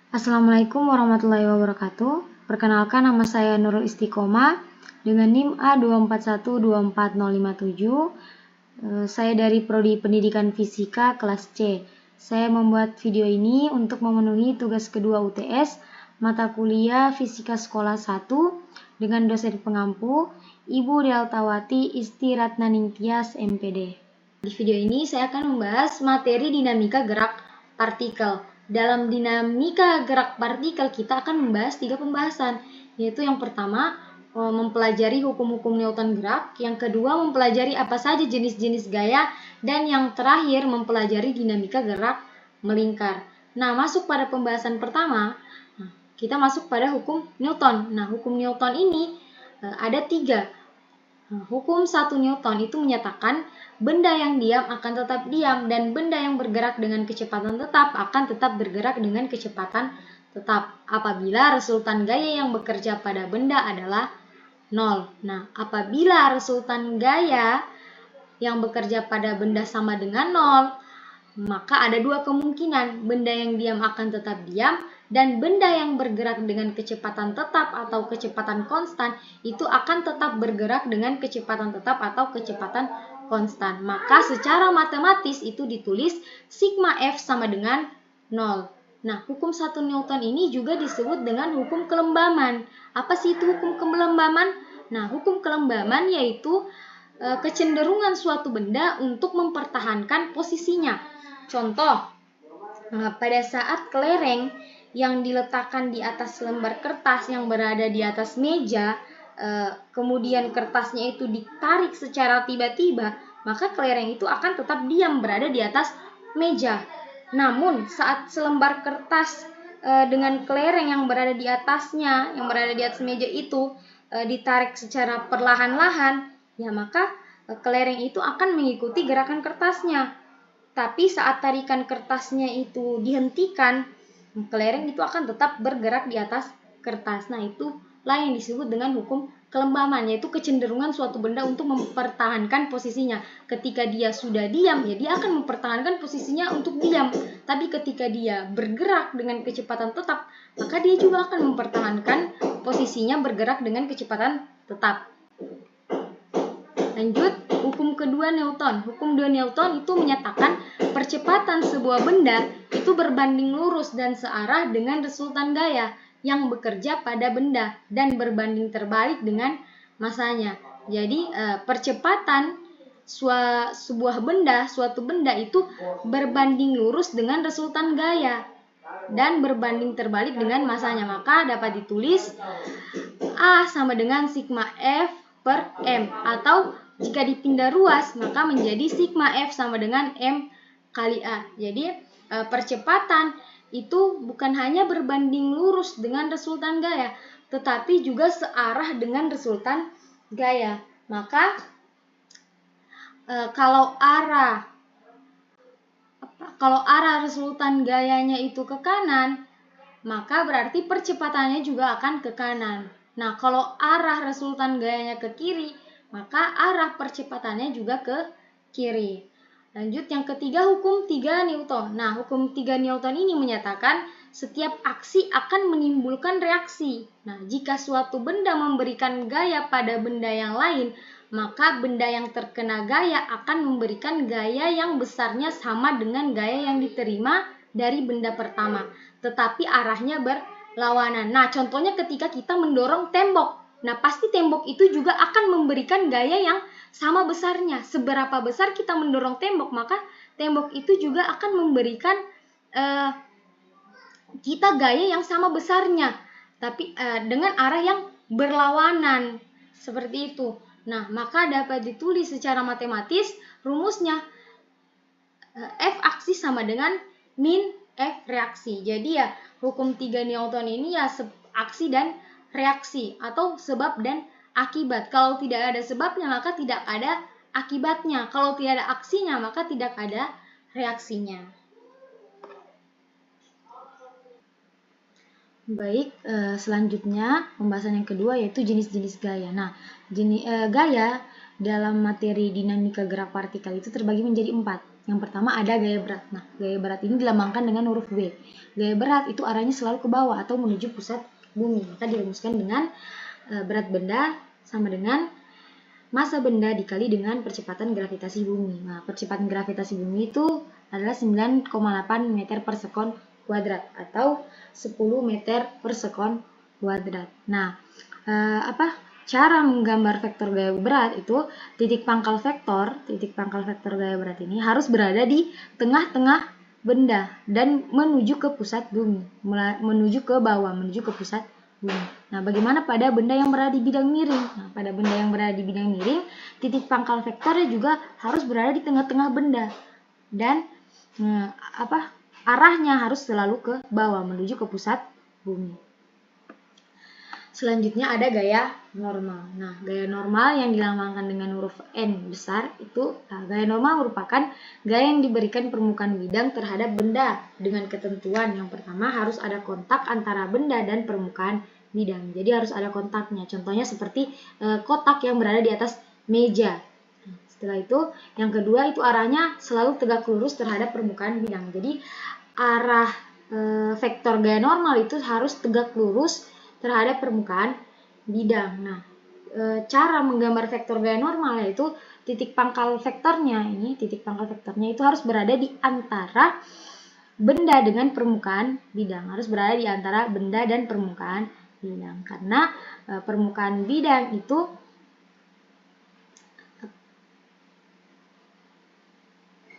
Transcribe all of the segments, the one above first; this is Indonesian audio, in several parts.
Assalamualaikum warahmatullahi wabarakatuh. Perkenalkan, nama saya Nurul Istiqomah dengan NIM A241240057. Saya dari Prodi Pendidikan Fisika kelas C. Saya membuat video ini untuk memenuhi tugas kedua UTS mata kuliah Fisika Sekolah 1 dengan dosen pengampu Ibu Deltawati Isti Ratnaningtyas MPD. Di video ini saya akan membahas materi dinamika gerak partikel. Dalam dinamika gerak partikel kita akan membahas 3 pembahasan, yaitu yang pertama mempelajari hukum-hukum Newton gerak, yang kedua mempelajari apa saja jenis-jenis gaya, dan yang terakhir mempelajari dinamika gerak melingkar. Nah, masuk pada pembahasan pertama, kita masuk pada hukum Newton. Nah, hukum Newton ini ada 3. Hukum 1 Newton itu menyatakan benda yang diam akan tetap diam dan benda yang bergerak dengan kecepatan tetap akan tetap bergerak dengan kecepatan tetap apabila resultan gaya yang bekerja pada benda adalah 0. Nah, apabila resultan gaya yang bekerja pada benda sama dengan 0, maka ada 2 kemungkinan, benda yang diam akan tetap diam dan benda yang bergerak dengan kecepatan tetap atau kecepatan konstan itu akan tetap bergerak dengan kecepatan tetap atau kecepatan konstan. Maka secara matematis itu ditulis sigma F sama dengan 0. Nah, hukum 1 Newton ini juga disebut dengan hukum kelembaman. Apa sih itu hukum kelembaman? Nah, hukum kelembaman yaitu kecenderungan suatu benda untuk mempertahankan posisinya. Contoh, pada saat kelereng yang diletakkan di atas lembar kertas yang berada di atas meja, kemudian kertasnya itu ditarik secara tiba-tiba, maka kelereng itu akan tetap diam berada di atas meja. Namun saat selembar kertas dengan kelereng yang berada di atasnya, yang berada di atas meja itu ditarik secara perlahan-lahan, ya maka kelereng itu akan mengikuti gerakan kertasnya. Tapi saat tarikan kertasnya itu dihentikan, kelereng itu akan tetap bergerak di atas kertas. Nah, itulah yang disebut dengan hukum kelembaman, yaitu kecenderungan suatu benda untuk mempertahankan posisinya. Ketika dia sudah diam, ya dia akan mempertahankan posisinya untuk diam. Tapi ketika dia bergerak dengan kecepatan tetap, maka dia juga akan mempertahankan posisinya bergerak dengan kecepatan tetap. Lanjut, hukum kedua Newton. Hukum 2 Newton itu menyatakan percepatan sebuah benda itu berbanding lurus dan searah dengan resultan gaya yang bekerja pada benda dan berbanding terbalik dengan masanya. Jadi percepatan suatu benda itu berbanding lurus dengan resultan gaya dan berbanding terbalik dengan masanya. Maka dapat ditulis A sama dengan sigma F per M, atau jika dipindah ruas maka menjadi sigma F sama dengan M kali A. Jadi percepatan itu bukan hanya berbanding lurus dengan resultan gaya, tetapi juga searah dengan resultan gaya. Maka kalau arah resultan gayanya itu ke kanan, maka berarti percepatannya juga akan ke kanan. Nah, kalau arah resultan gayanya ke kiri, maka arah percepatannya juga ke kiri. Lanjut, yang ketiga, hukum 3 Newton. Nah, hukum 3 Newton ini menyatakan setiap aksi akan menimbulkan reaksi. Nah, jika suatu benda memberikan gaya pada benda yang lain, maka benda yang terkena gaya akan memberikan gaya yang besarnya sama dengan gaya yang diterima dari benda pertama, tetapi arahnya berlawanan. Nah, contohnya ketika kita mendorong tembok. Nah, pasti tembok itu juga akan memberikan gaya yang sama besarnya. Seberapa besar kita mendorong tembok, maka tembok itu juga akan memberikan kita gaya yang sama besarnya, tapi dengan arah yang berlawanan. Seperti itu. Nah, maka dapat ditulis secara matematis rumusnya F aksi sama dengan min F reaksi. Jadi ya, hukum 3 Newton ini ya aksi dan reaksi atau sebab dan akibat. Kalau tidak ada sebabnya maka tidak ada akibatnya. Kalau tidak ada aksinya maka tidak ada reaksinya. Baik, selanjutnya pembahasan yang kedua yaitu jenis-jenis gaya. Nah, gaya dalam materi dinamika gerak partikel itu terbagi menjadi 4. Yang pertama ada gaya berat. Nah, gaya berat ini dilambangkan dengan huruf B. Gaya berat itu arahnya selalu ke bawah atau menuju pusat bumi. Maka dirumuskan dengan berat benda sama dengan massa benda dikali dengan percepatan gravitasi bumi. Nah, percepatan gravitasi bumi itu adalah 9,8 meter per sekon kuadrat atau 10 meter per sekon kuadrat. Nah, cara menggambar vektor gaya berat itu titik pangkal vektor gaya berat ini harus berada di tengah-tengah benda dan menuju ke pusat bumi, menuju ke bawah, menuju ke pusat bumi. Nah, bagaimana pada benda yang berada di bidang miring? Nah, pada benda yang berada di bidang miring, titik pangkal vektornya juga harus berada di tengah-tengah benda dan arahnya harus selalu ke bawah, menuju ke pusat bumi. Selanjutnya ada gaya normal. Nah, gaya normal yang dilambangkan dengan huruf N besar itu, gaya normal merupakan gaya yang diberikan permukaan bidang terhadap benda dengan ketentuan yang pertama harus ada kontak antara benda dan permukaan bidang. Jadi harus ada kontaknya. Contohnya seperti kotak yang berada di atas meja. Setelah itu, yang kedua itu arahnya selalu tegak lurus terhadap permukaan bidang. Jadi arah vektor gaya normal itu harus tegak lurus terhadap permukaan bidang. Nah, cara menggambar vektor gaya normal yaitu titik pangkal vektornya itu harus berada di antara benda dengan permukaan bidang. Harus berada di antara benda dan permukaan bidang. Karena permukaan bidang itu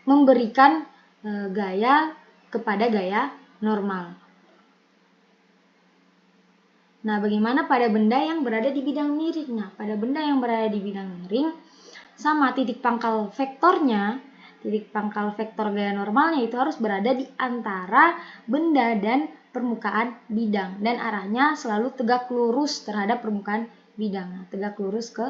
memberikan gaya kepada gaya normal. Nah, bagaimana pada benda yang berada di bidang miring? Nah, pada benda yang berada di bidang miring, sama titik pangkal vektornya, titik pangkal vektor gaya normalnya itu harus berada di antara benda dan permukaan bidang. Dan arahnya selalu tegak lurus terhadap permukaan bidang. Nah, tegak lurus ke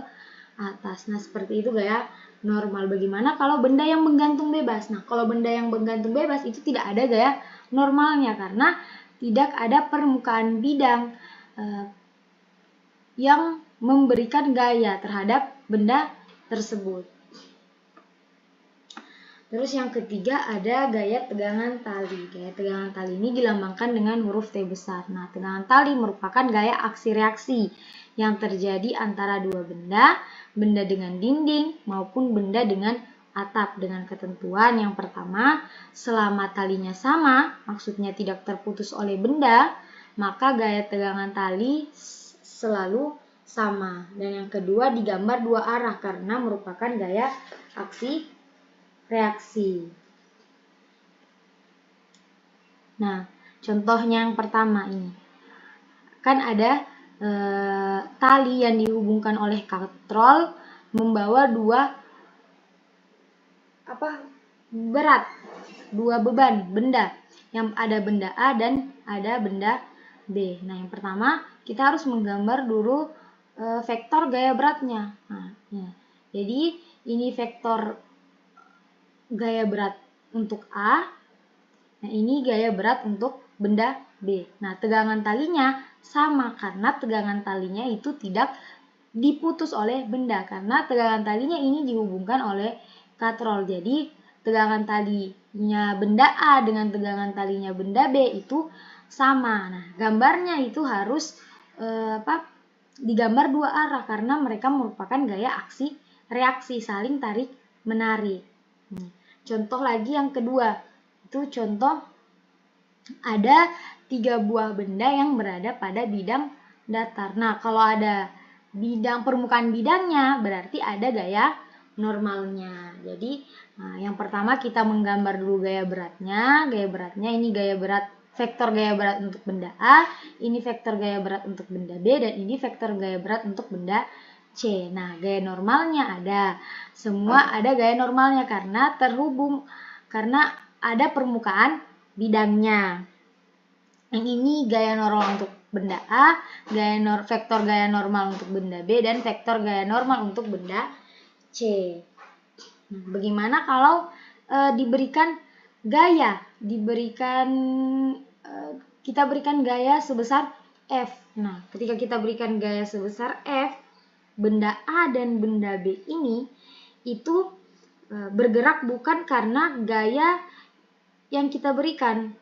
atas. Nah, seperti itu gaya normal. Bagaimana kalau benda yang menggantung bebas? Nah, kalau benda yang menggantung bebas itu tidak ada gaya normalnya karena tidak ada permukaan bidang yang memberikan gaya terhadap benda tersebut. Terus yang ketiga ada gaya tegangan tali. Gaya tegangan tali ini dilambangkan dengan huruf T besar. Nah, tegangan tali merupakan gaya aksi reaksi yang terjadi antara dua benda dengan dinding maupun benda dengan atap dengan ketentuan yang pertama, selama talinya sama, maksudnya tidak terputus oleh benda, maka gaya tegangan tali selalu sama. Dan yang kedua digambar dua arah karena merupakan gaya aksi reaksi. Nah, contohnya yang pertama ini. Kan ada tali yang dihubungkan oleh katrol membawa dua beban benda. Yang ada benda A dan ada benda B. Nah, yang pertama kita harus menggambar dulu vektor gaya beratnya. Nah, ya. Jadi ini vektor gaya berat untuk A. Nah, ini gaya berat untuk benda B. Nah, tegangan talinya sama karena tegangan talinya itu tidak diputus oleh benda karena tegangan talinya ini dihubungkan oleh katrol. Jadi tegangan talinya benda A dengan tegangan talinya benda B itu sama. Nah, gambarnya itu harus digambar dua arah karena mereka merupakan gaya aksi reaksi saling tarik menarik. Contoh lagi yang kedua, itu contoh ada 3 buah benda yang berada pada bidang datar. Nah, kalau ada bidang permukaan bidangnya berarti ada gaya normalnya. Jadi, yang pertama kita menggambar dulu gaya beratnya. Gaya beratnya ini gaya berat vektor gaya berat untuk benda A, ini vektor gaya berat untuk benda B, dan ini vektor gaya berat untuk benda C. Nah, gaya normalnya ada. Semua ada gaya normalnya karena terhubung, karena ada permukaan bidangnya. Yang ini gaya normal untuk benda A, vektor gaya normal untuk benda B, dan vektor gaya normal untuk benda C. Nah, bagaimana kalau diberikan gaya, kita berikan gaya sebesar F. Nah, ketika kita berikan gaya sebesar F, benda A dan benda B ini itu bergerak bukan karena gaya yang kita berikan,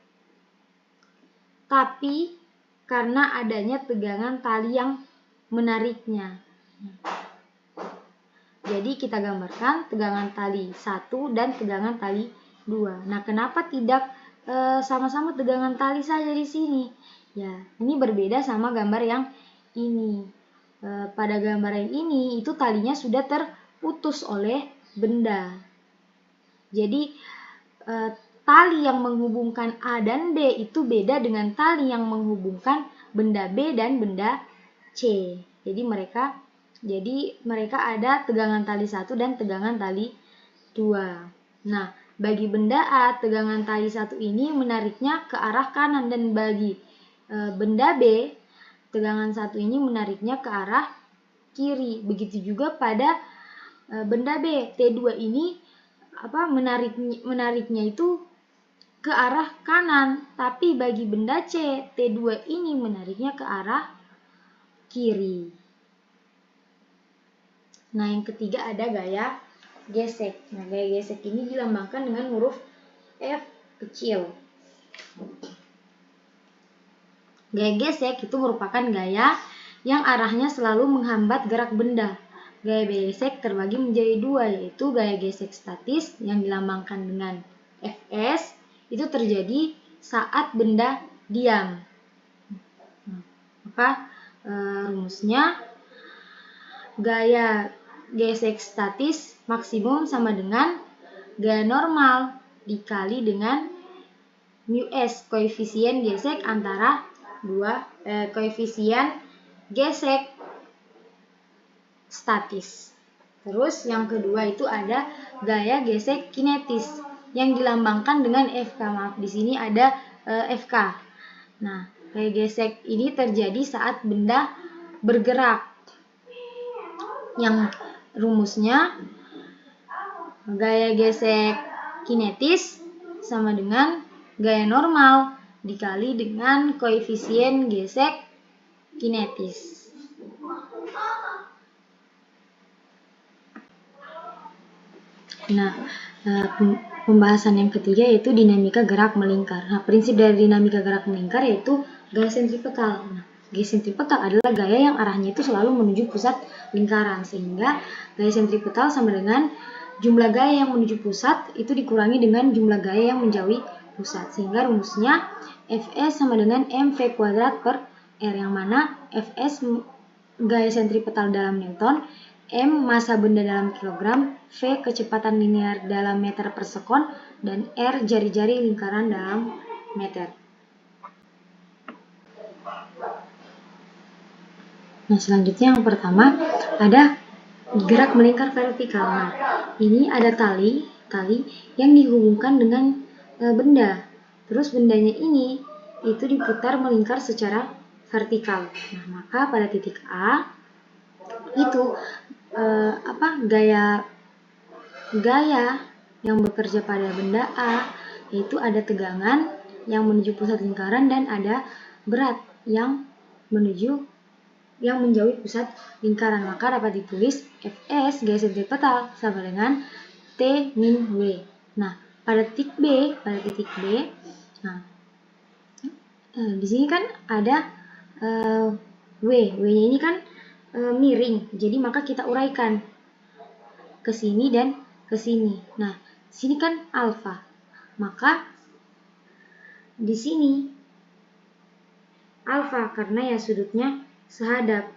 tapi karena adanya tegangan tali yang menariknya. Jadi kita gambarkan tegangan tali 1 dan tegangan tali 2. Nah, kenapa tidak sama-sama tegangan tali saja di sini? Ya, ini berbeda sama gambar yang ini. Pada gambar yang ini itu talinya sudah terputus oleh benda. Jadi tali yang menghubungkan A dan B itu beda dengan tali yang menghubungkan benda B dan benda C. Jadi mereka ada tegangan tali 1 dan tegangan tali 2. Nah, bagi benda A, tegangan tali 1 ini menariknya ke arah kanan, dan bagi benda B, tegangan 1 ini menariknya ke arah kiri. Begitu juga pada benda B, T2 ini menariknya itu ke arah kanan, tapi bagi benda C, T2 ini menariknya ke arah kiri. Nah, yang ketiga ada gaya gesek. Nah, gaya gesek ini dilambangkan dengan huruf F kecil. Gaya gesek itu merupakan gaya yang arahnya selalu menghambat gerak benda. Gaya gesek terbagi menjadi dua, yaitu gaya gesek statis yang dilambangkan dengan Fs, itu terjadi saat benda diam. Maka rumusnya gaya gesek statis maksimum sama dengan gaya normal dikali dengan μs, koefisien gesek antara koefisien gesek statis. Terus yang kedua itu ada gaya gesek kinetis yang dilambangkan dengan Fk. Maaf, di sini ada Fk. Nah, gaya gesek ini terjadi saat benda bergerak. Yang rumusnya gaya gesek kinetis sama dengan gaya normal dikali dengan koefisien gesek kinetis. Nah, pembahasan yang ketiga yaitu dinamika gerak melingkar. Nah, prinsip dari dinamika gerak melingkar yaitu gaya sentripetal. Nah, gaya sentripetal adalah gaya yang arahnya itu selalu menuju pusat lingkaran, sehingga gaya sentripetal sama dengan jumlah gaya yang menuju pusat itu dikurangi dengan jumlah gaya yang menjauhi pusat, sehingga rumusnya Fs sama dengan mv kuadrat per r, yang mana Fs gaya sentripetal dalam Newton, m massa benda dalam kilogram, v kecepatan linear dalam meter per sekon, dan r jari-jari lingkaran dalam meter. Nah, selanjutnya yang pertama ada gerak melingkar vertikal. Nah, ini ada tali yang dihubungkan dengan benda. Terus bendanya ini itu diputar melingkar secara vertikal. Nah, maka pada titik A itu gaya yang bekerja pada benda A yaitu ada tegangan yang menuju pusat lingkaran dan ada berat yang menjauhi pusat lingkaran. Maka dapat ditulis Fs gaya sentripetal sama dengan T min W. Nah, pada titik B, nah di sini kan ada W-nya ini kan miring. Jadi maka kita uraikan ke sini dan ke sini. Nah, sini kan alfa. Maka di sini alfa karena ya sudutnya sehadap.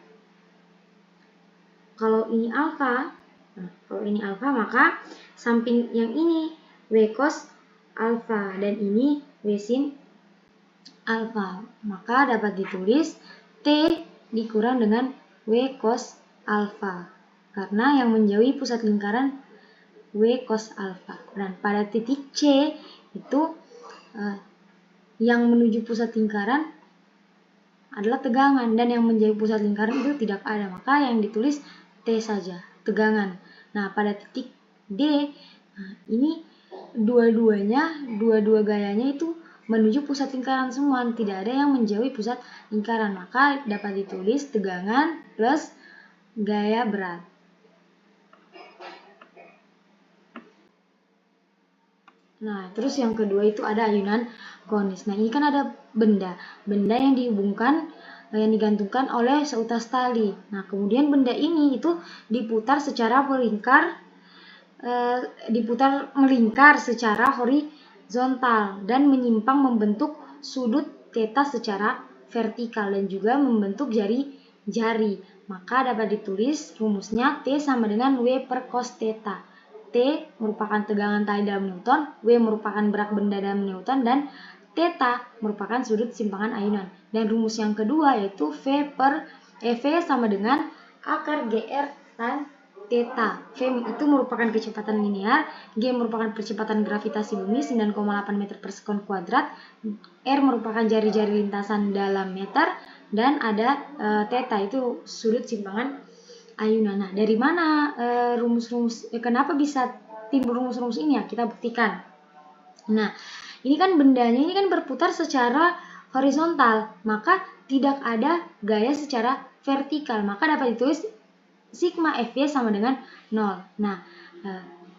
Kalau ini alfa, maka samping yang ini W cos alfa dan ini W sin alfa. Maka dapat ditulis T dikurang dengan W cos alfa. Karena yang menjauhi pusat lingkaran W cos alfa. Dan pada titik C itu yang menuju pusat lingkaran adalah tegangan, dan yang menjauhi pusat lingkaran itu tidak ada, maka yang ditulis T saja, tegangan. Nah, pada titik D, ini dua gayanya itu menuju pusat lingkaran semua, tidak ada yang menjauhi pusat lingkaran, maka dapat ditulis tegangan plus gaya berat. Nah, terus yang kedua itu ada ayunan konis. Nah, ini kan ada benda yang dihubungkan, yang digantungkan oleh seutas tali. Nah, kemudian benda ini itu diputar secara melingkar secara horizontal dan menyimpang membentuk sudut theta secara vertikal dan juga membentuk jari-jari. Maka dapat ditulis rumusnya T sama dengan W per cos theta. T merupakan tegangan tali dalam Newton, W merupakan berat benda dalam Newton, dan theta merupakan sudut simpangan ayunan. Dan rumus yang kedua yaitu V sama dengan akar GR tan theta. V itu merupakan kecepatan linear, G merupakan percepatan gravitasi bumi 9,8 meter per sekon kuadrat, R merupakan jari-jari lintasan dalam meter, dan ada theta itu sudut simpangan ayunan. Nah, dari mana kenapa bisa timbul rumus-rumus ini ya? Kita buktikan. Nah, ini kan bendanya ini kan berputar secara horizontal, maka tidak ada gaya secara vertikal. Maka dapat ditulis sigma Fy sama dengan 0. Nah,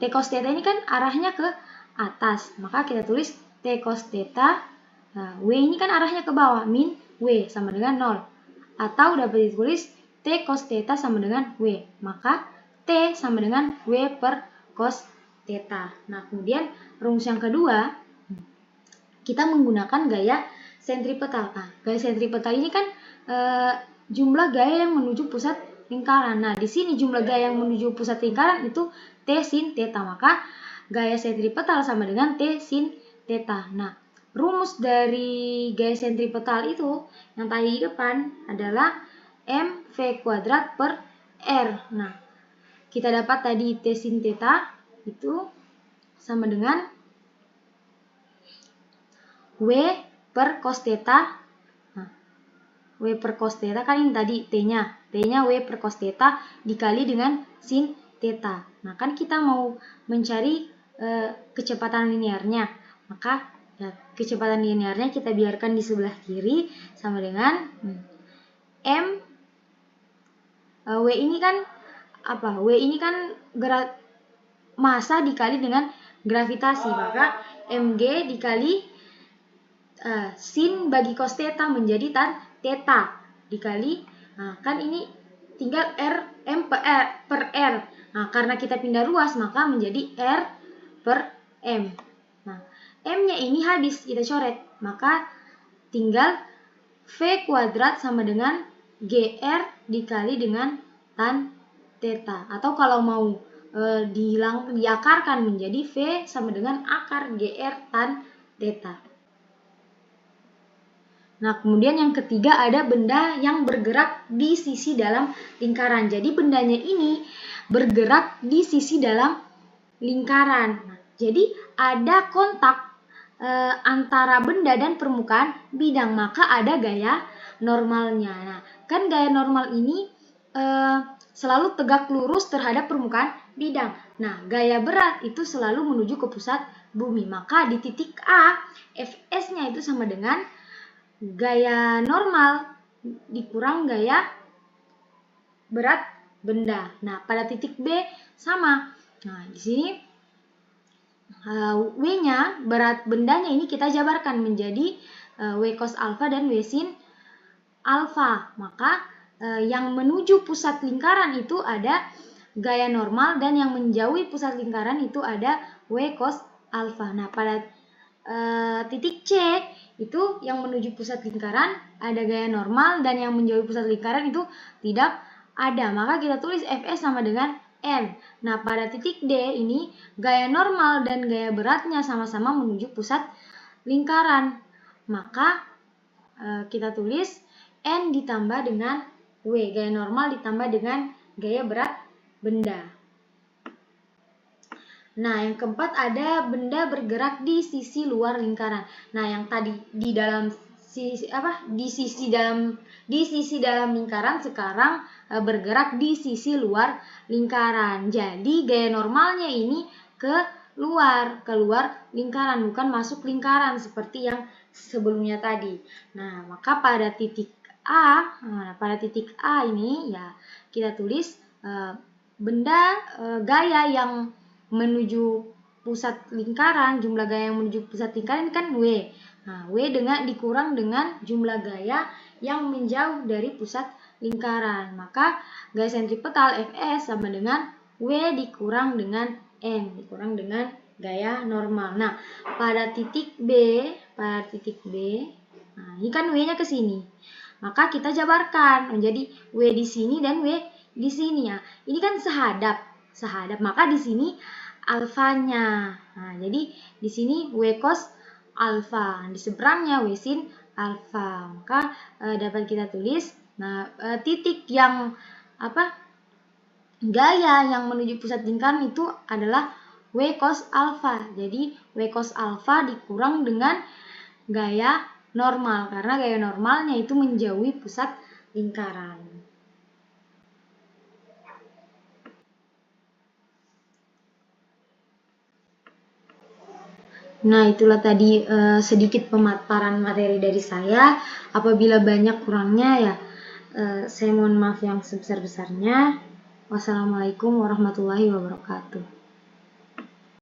T cos theta ini kan arahnya ke atas, maka kita tulis T cos theta. W ini kan arahnya ke bawah, min W sama dengan 0. Atau dapat ditulis T cos theta sama dengan W. Maka T sama dengan W per cos theta. Nah, kemudian rumus yang kedua, kita menggunakan gaya sentripetal. Nah, gaya sentripetal ini kan jumlah gaya yang menuju pusat lingkaran. Nah, di sini jumlah gaya yang menuju pusat lingkaran itu T sin theta. Maka gaya sentripetal sama dengan T sin theta. Nah, rumus dari gaya sentripetal itu yang tadi di depan adalah mv kuadrat per r. Nah, kita dapat tadi T sin theta itu sama dengan W per cos theta. Nah, W per cos theta kan ini tadi T-nya W per cos theta dikali dengan sin theta. Nah, kan kita mau mencari kecepatan linearnya. Maka kecepatan linearnya kita biarkan di sebelah kiri sama dengan W ini kan apa? W ini kan massa dikali dengan gravitasi, maka mg dikali sin bagi cos theta menjadi tan theta dikali, kan ini tinggal m per r. Nah, karena kita pindah ruas maka menjadi r per m. Nah, m-nya ini habis kita coret, maka tinggal v kuadrat sama dengan gr dikali dengan tan theta. Atau kalau mau diakarkan menjadi v sama dengan akar gr tan theta. Nah, kemudian yang ketiga ada benda yang bergerak di sisi dalam lingkaran. Jadi bendanya ini bergerak di sisi dalam lingkaran. Nah, jadi ada kontak antara benda dan permukaan bidang, maka ada gaya normalnya. Nah, kan gaya normal ini selalu tegak lurus terhadap permukaan bidang. Nah, gaya berat itu selalu menuju ke pusat bumi. Maka di titik A, Fs-nya itu sama dengan gaya normal dikurang gaya berat benda. Nah, pada titik B sama. Nah, di sini W-nya, berat bendanya ini kita jabarkan menjadi W cos alfa dan W sin alfa. Maka yang menuju pusat lingkaran itu ada gaya normal dan yang menjauhi pusat lingkaran itu ada W cos alfa. Nah, pada titik C itu yang menuju pusat lingkaran ada gaya normal dan yang menjauhi pusat lingkaran itu tidak ada. Maka kita tulis Fs sama dengan N. Nah, pada titik D ini gaya normal dan gaya beratnya sama-sama menuju pusat lingkaran. Maka kita tulis N ditambah dengan W, gaya normal ditambah dengan gaya berat benda. Nah, yang keempat ada benda bergerak di sisi luar lingkaran. Nah, yang tadi di sisi dalam lingkaran sekarang bergerak di sisi luar lingkaran. Jadi gaya normalnya ini keluar lingkaran, bukan masuk lingkaran seperti yang sebelumnya tadi. Nah, maka pada titik A ini ya kita tulis benda gaya yang menuju pusat lingkaran, jumlah gaya yang menuju pusat lingkaran kan W. Nah, W dikurang dengan jumlah gaya yang menjauh dari pusat lingkaran. Maka gaya sentripetal Fs sama dengan W dikurang dengan M, dikurang dengan gaya normal. Nah, pada titik B, nah ini kan W-nya ke sini. Maka kita jabarkan menjadi W di sini dan W di sini ya. Ini kan sehadap. Maka di sini alfanya. Nah, jadi di sini W cos alfa, di seberangnya W sin alfa. Maka dapat kita tulis, titik yang gaya yang menuju pusat lingkaran itu adalah W cos alfa. Jadi W cos alfa dikurang dengan gaya normal, karena gaya normalnya itu menjauhi pusat lingkaran. Nah, itulah tadi sedikit pemaparan materi dari saya. Apabila banyak kurangnya ya saya mohon maaf yang sebesar-besarnya. Wassalamualaikum warahmatullahi wabarakatuh.